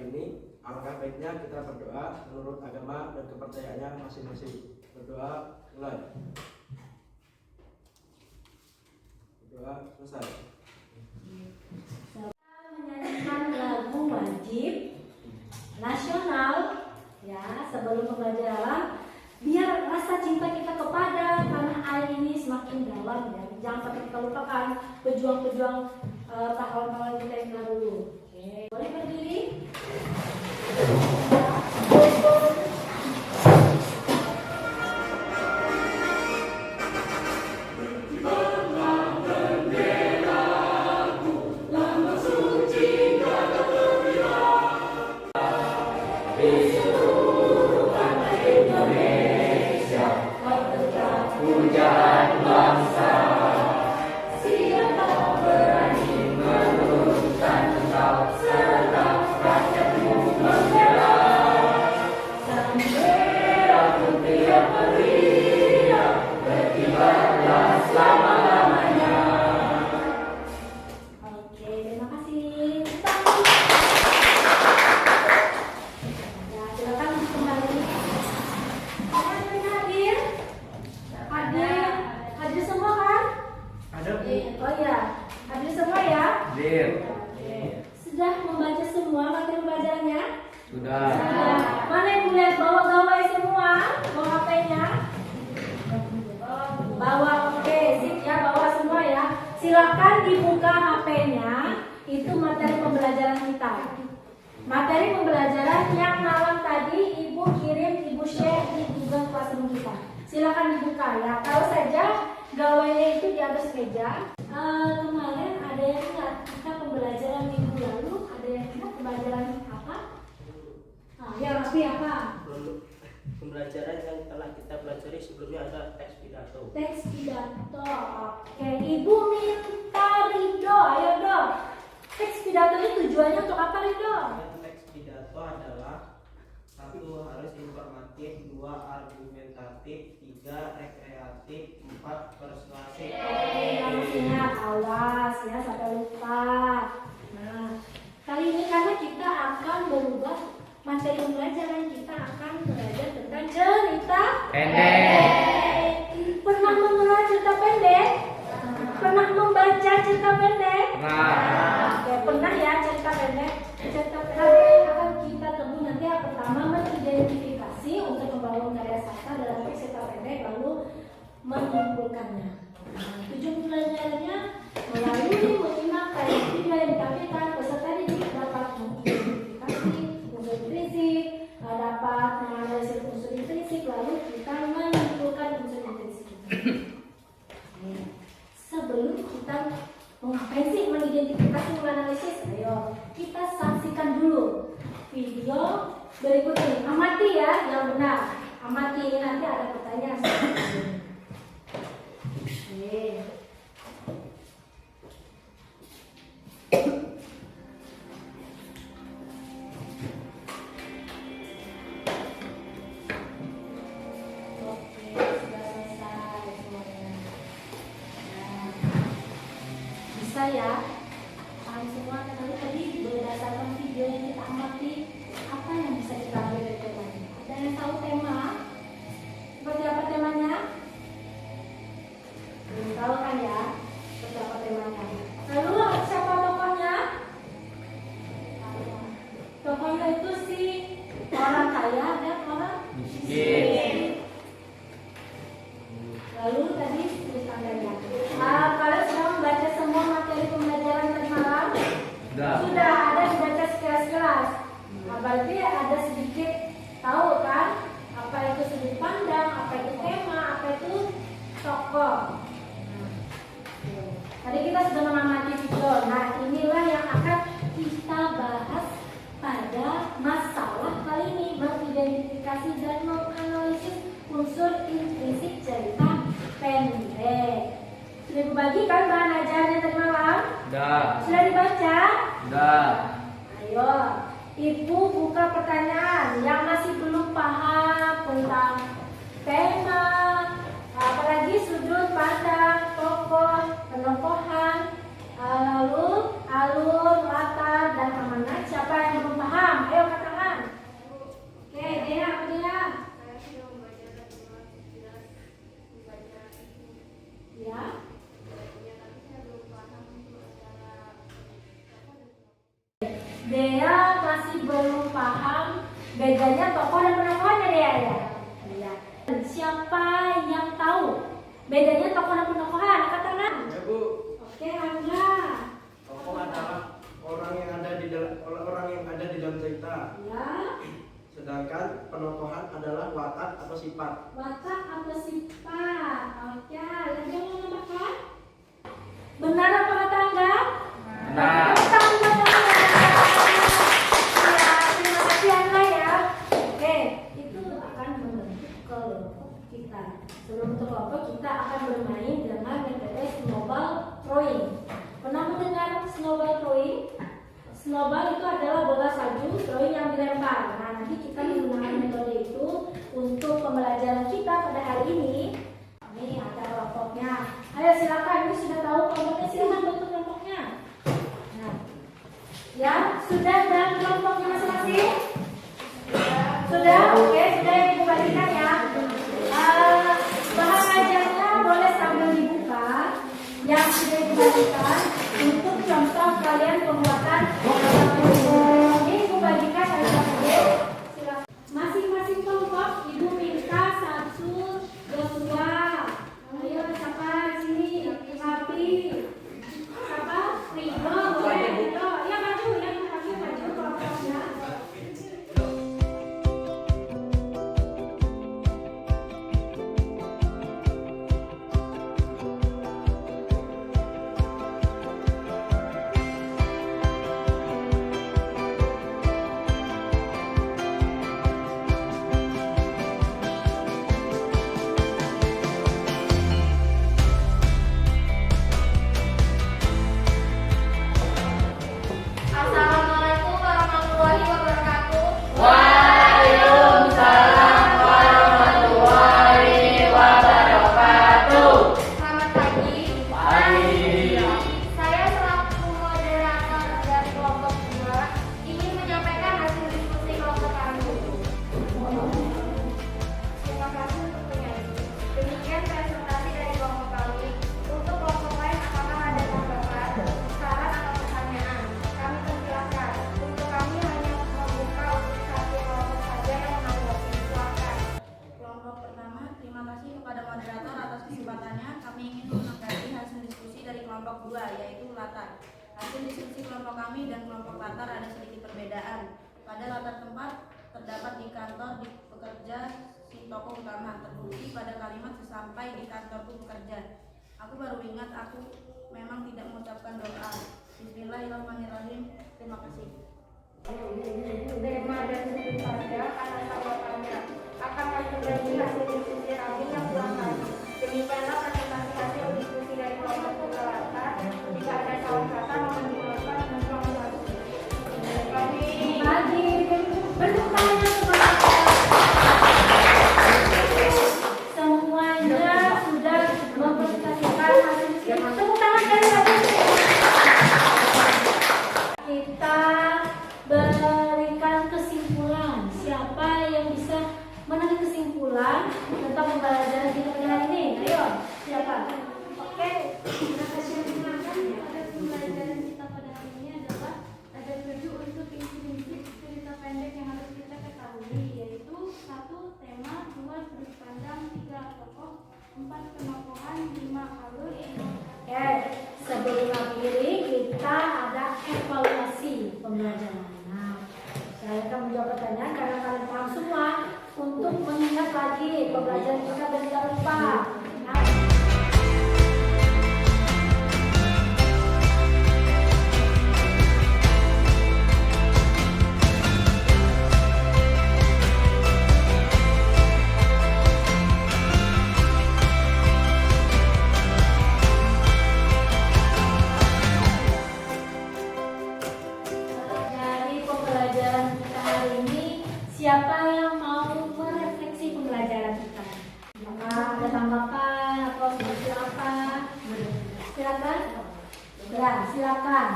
ini, alangkah baiknya kita berdoa menurut agama dan kepercayaannya masing-masing. Berdoa mulai. Berdoa selesai. Menyanyikan lagu wajib nasional ya sebelum pembelajaran, biar rasa cinta kita kepada tanah air ini semakin dalam ya. Jangan sampai kita lupakan pejuang-pejuang pahlawan-pahlawan kita yang dahulu. Oke, boleh berdiri? Sudah membaca semua materi pelajarannya? Sudah. Mana yang boleh bawa gawai semua? Bawa HP-nya? Bawa, oke, sip ya, bawa semua ya. Silakan dibuka HP-nya. Itu materi pembelajaran kita. Materi pembelajaran yang malam tadi Ibu kirim, Ibu share di Google Classroom kita. Silakan dibuka ya. Kalau saja gawainya itu di atas meja. Kemarin ada yang ingat kita pembelajaran minggu lalu, ada yang ingat pembelajaran apa? Ya Rafi apa? Pembelajaran yang telah kita pelajari sebelumnya ada teks pidato. Teks pidato. Oke, Ibu minta Rido, ayo dong. Teks pidato ini tujuannya untuk apa Rido? Teks pidato adalah 1. Harus informatif, 2. Argumentatif, 3. Rekreatif, 4. Persuasif. Harus ingat, awas ya sampai lupa. Nah, kali ini karena kita akan berubah materi pembelajaran, kita akan belajar tentang cerita pendek. Pernah mengenal cerita pendek? Pernah membaca cerita pendek? Oke, pernah ya cerita pendek. Cerita pendek akan kita temui nanti yang pertama mengidentifikasi untuk membangun karya sastra dalam teks cerita pendek, lalu menyimpulkannya. Tujuan pembelajarannya melalui menyimak karya video yang ditampilkan, peserta didik dapat mengidentifikasi unsur intrinsik, dapat menganalisis unsur intrinsik, lalu kita menyimpulkan unsur intrinsik. Sebelum kita mengapain sih mengidentifikasi, menganalisis, ayo kita saksikan dulu video berikut ini. Amati ya, yang benar. Amati, ini nanti ada pertanyaan. Ya, paham semua tadi berdasarkan video yang kita amati, apa yang bisa kita ambil dari temanya? Ada yang tahu tema? Seperti apa temanya? Belum tahu kan ya? Seperti apa temanya? Lalu siapa tokohnya? Tokohnya itu si orang kaya dan orang miskin. Lalu tadi tulis tandanya. Kalian sudah membaca semua materi pembelajaran tadi malam? Sudah ada dibaca sekilas-sekilas. Berarti ada sedikit tahu kan apa itu sudut pandang, apa itu tema, apa itu tokoh. Tadi kita sudah mengamati video. Nah, inilah yang akan kita bahas pada masalah kali ini, mengidentifikasi dan menganalisis unsur intrinsik cerita pendek. Sudah dibagi kan bahan ajarnya tadi malam? Sudah dibaca? Ayo, Ibu buka pertanyaan yang masih belum paham tentang tema, apalagi sudut pandang, tokoh, penokohan, lalu alur, latar, dan amanat. Siapa yang belum paham? Ayo Dea masih belum paham bedanya tokoh dan penokohannya Dea ya. Iya. Siapa yang tahu bedanya tokoh dan penokohan? Angkat tangan. Ya Bu. Oke, Angga. Tokoh adalah orang yang ada di dalam cerita. Ya. Sedangkan penokohan adalah watak atau sifat. Watak atau sifat. Oke, yang dia mau menambahkan? Benar apa kata Angga? Benar. Ya, terima kasih Angga ya. Oke, itu akan membentuk kelompok kita. Sebelum kelompok kita akan bermain dengan metode snowball throwing. Pernah mendengar snowball throwing? Snowball itu adalah bola salju throwing yang dilempar. Nah, nanti kita menggunakan metode itu untuk pembelajaran kita pada hari ini. Ini ada kelompoknya. Ayo silakan, ini sudah tahu kelompoknya, silakan bentuk kelompoknya. Nah, ya sudah dalam kelompoknya masing-masing. Sudah, oke, sudah dibagikan ya. Bahan ajarnya boleh sambil dibuka. Yang sudah dibagikan untuk contoh kalian pembuatan. Ini dibagikan aja. Masing-masing kelompok ibu minta 1 Joshua. Ayo siapa di sini? Rapi. Siapa? Rido, boleh Rido. Ya maju, yang Rapi maju kelompoknya. Assalamualaikum warahmatullahi wabarakatuh. Waalaikumsalam warahmatullahi wabarakatuh. Selamat pagi. Pagi. Saya selaku moderator dari kelompok 2 ingin menyampaikan hasil diskusi kelompok kami. Terima kasih untuk penyanyi. Demikian presentasi dari kelompok kami. Untuk kelompok lain apakah ada tanggapan, saran atau pertanyaan? Kami persilahkan. Untuk kami hanya membuka untuk satu kelompok saja yang menanggapi. Silakan. Kelompok pertama, terima kasih kepada moderator atas kesempatannya. Kami ingin menanggapi hasil diskusi dari kelompok 2, yaitu latar. Hasil diskusi kelompok kami dan kelompok latar ada sedikit perbedaan. Pada latar tempat terdapat di kantor di pekerja si tokoh utama, terbukti pada kalimat sesampai di kantorku bekerja. Aku baru ingat aku memang tidak mengucapkan doa. Bismillahirrahmanirrahim. Terima kasih. Tema dan sudut saja karena tanggapannya akan menjadi hasil diskusi kami yang belakang. Demikianlah presentasi hasil diskusi dari kelompok latar. Jika ada salah kata mohon dimaafkan dan selamat pagi. Pagi, bertanya kepada semuanya sudah mempresentasikan hasil diskusi. Tepuk tangan dari tadi. Kita berikan kesimpulan. Siapa yang bisa menarik kesimpulan tentang pembelajaran kita pada hari ini? Ayo, siapa? Oke, pada pembelajaran kita pada hari ini adalah ada 7 unsur inti cerita pendek yang harus kita ketahui, yaitu 1 tema, 2 sudut pandang, 3 tokoh, 4 penokohan, 5 alur, 6 Oke, sebelum akhiri kita ada evaluasi pembelajaran. Nah, saya akan menjawab pertanyaan karena kalian paham semua untuk mengingat lagi pembelajaran kita dan tidak lupa. Nah, dari pembelajaran kita hari ini, siapa yang mau merefleksi pembelajaran kita? Apakah ada tanggapan atau seperti apa? Silakan. Ya, silakan.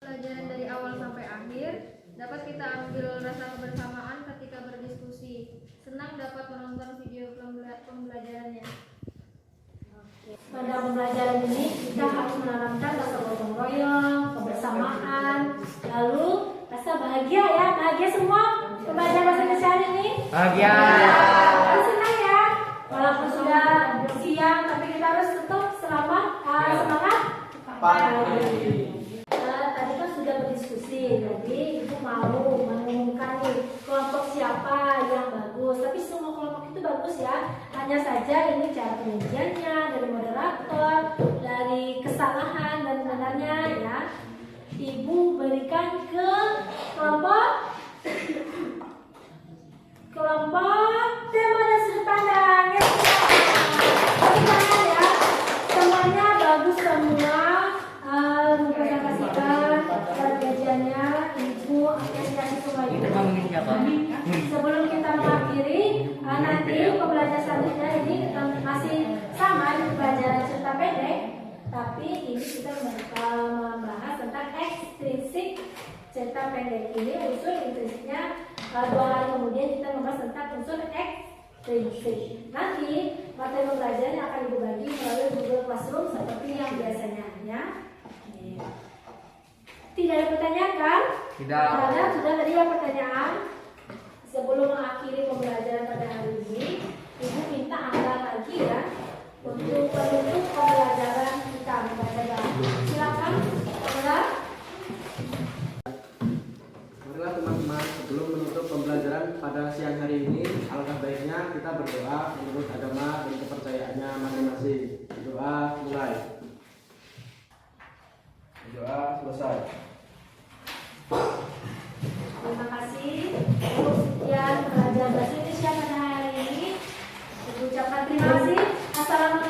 Pelajaran dari awal sampai akhir dapat kita ambil rasa kebersamaan ketika berdiskusi. Senang dapat menonton video pembelajarannya. Pada pembelajaran ini kita harus menanamkan rasa gotong royong, kebersamaan, lalu Bahagia ya, bahagia semua pembelajaran bahasa Indonesia hari ini. Bahagia. Senang ya, walaupun sudah siang tapi kita harus tetap semangat pagi. Tadi kan sudah berdiskusi, jadi ibu mau mengumumkan nih kelompok siapa yang bagus. Tapi semua kelompok itu bagus ya. Hanya saja ini cara pengujiannya dari moderator, dari kesalahan dan benarnya ya. Ibu berikan ke kelompok tema dan sudut pandang. Tepuk tangan ya. Semuanya bagus semua. Mempresentasikan kajiannya, ibu apresiasi semua ibu. Sebelum kita mengakhiri, nanti pembelajaran selanjutnya ini masih sama pembelajaran cerita pendek, tapi ini kita membahas tentang ekstrinsik cerita pendek. Ini unsur intrinsiknya. 2 hari kemudian kita membahas tentang unsur ekstrinsik. Nanti materi pembelajaran yang akan ibu bagi melalui Google Classroom seperti yang biasanya ya. Tidak ada pertanyaan kan? Tidak. Karena sudah tadi ada pertanyaan. Sebelum mengakhiri pembelajaran pada hari ini, ibu minta Anda lagi ya untuk penutup pembelajaran kita. Silakan, Anda. Marilah teman-teman, sebelum menutup pembelajaran pada siang hari ini, alangkah baiknya kita berdoa menurut agama dan kepercayaannya masing-masing. Doa mulai. Doa selesai. Terima kasih untuk sekian pembelajaran bahasa Indonesia pada hari ini. Ibu ucapkan terima kasih. Assalamualaikum.